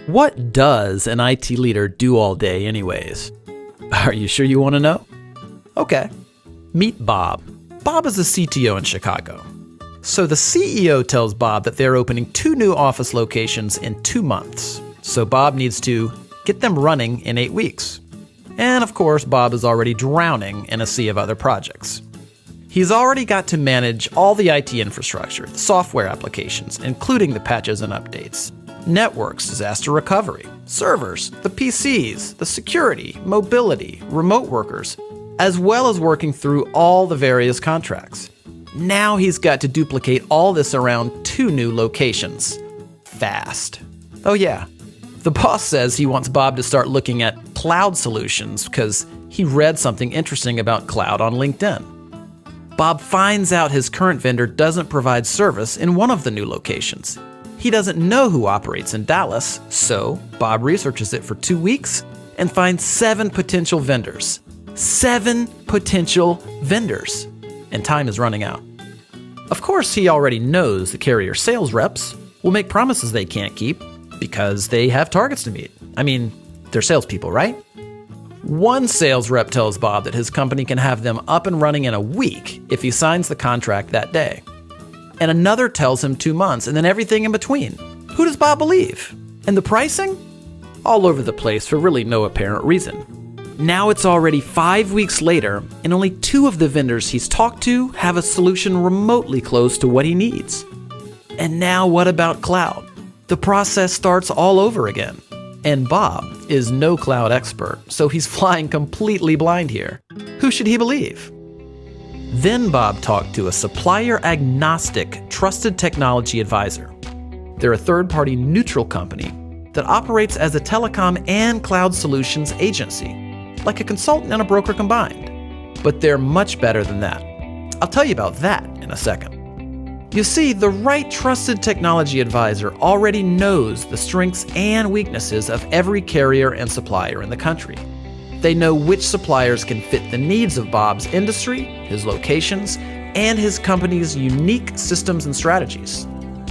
What does an IT leader do all day anyways? Are you sure you want to know? Okay. Meet Bob. Bob is a CTO in Chicago. So the CEO tells Bob that they're opening 2 new office locations in 2 months. So Bob needs to get them running in 8 weeks. And of course, Bob is already drowning in a sea of other projects. He's already got to manage all the IT infrastructure, the software applications, including the patches and updates, networks, disaster recovery, servers, the PCs, the security, mobility, remote workers, as well as working through all the various contracts. Now he's got to duplicate all this around 2 new locations. Fast. Oh yeah, the boss says he wants Bob to start looking at cloud solutions because he read something interesting about cloud on LinkedIn. Bob finds out his current vendor doesn't provide service in one of the new locations. He doesn't know who operates in Dallas, so Bob researches it for 2 weeks and finds 7 potential vendors. 7 potential vendors. And time is running out. Of course, he already knows the carrier sales reps will make promises they can't keep because they have targets to meet. I mean, they're salespeople, right? One sales rep tells Bob that his company can have them up and running in a week if he signs the contract that day. And another tells him 2 months, and then everything in between. Who does Bob believe? And the pricing? All over the place for really no apparent reason. Now it's already 5 weeks later, and only 2 of the vendors he's talked to have a solution remotely close to what he needs. And now what about cloud? The process starts all over again. And Bob is no cloud expert, so he's flying completely blind here. Who should he believe? Then Bob talked to a supplier agnostic trusted technology advisor. They're a third-party neutral company that operates as a telecom and cloud solutions agency, like a consultant and a broker combined. But they're much better than that. I'll tell you about that in a second. You see, the right trusted technology advisor already knows the strengths and weaknesses of every carrier and supplier in the country. They know which suppliers can fit the needs of Bob's industry, his locations, and his company's unique systems and strategies.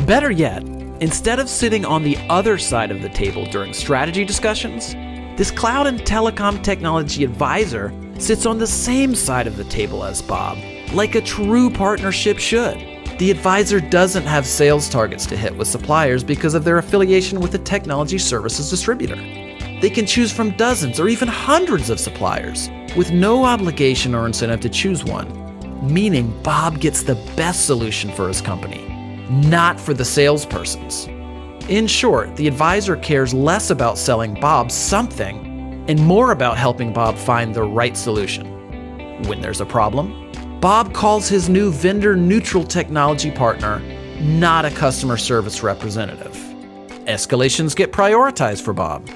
Better yet, instead of sitting on the other side of the table during strategy discussions, this cloud and telecom technology advisor sits on the same side of the table as Bob, like a true partnership should. The advisor doesn't have sales targets to hit with suppliers because of their affiliation with a technology services distributor. They can choose from dozens or even hundreds of suppliers with no obligation or incentive to choose one, meaning Bob gets the best solution for his company, not for the salespersons. In short, the advisor cares less about selling Bob something and more about helping Bob find the right solution. When there's a problem, Bob calls his new vendor-neutral technology partner, not a customer service representative. Escalations get prioritized for Bob.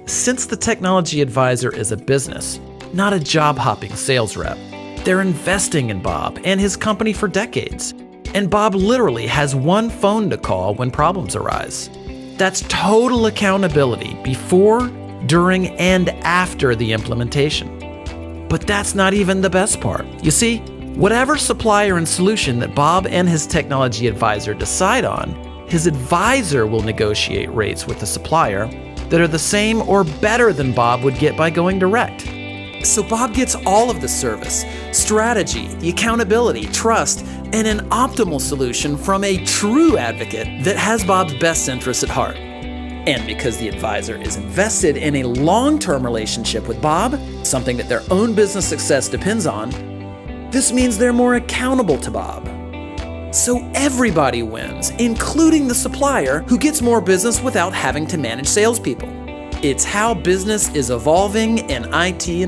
Since the technology advisor is a business, not a job-hopping sales rep, they're investing in Bob and his company for decades. And Bob literally has one phone to call when problems arise. That's total accountability before, during, and after the implementation. But that's not even the best part. You see, whatever supplier and solution that Bob and his technology advisor decide on, his advisor will negotiate rates with the supplier that are the same or better than Bob would get by going direct. So Bob gets all of the service, strategy, the accountability, trust, and an optimal solution from a true advocate that has Bob's best interests at heart. And because the advisor is invested in a long-term relationship with Bob, something that their own business success depends on, this means they're more accountable to Bob. So everybody wins, including the supplier who gets more business without having to manage salespeople. It's how business is evolving in IT.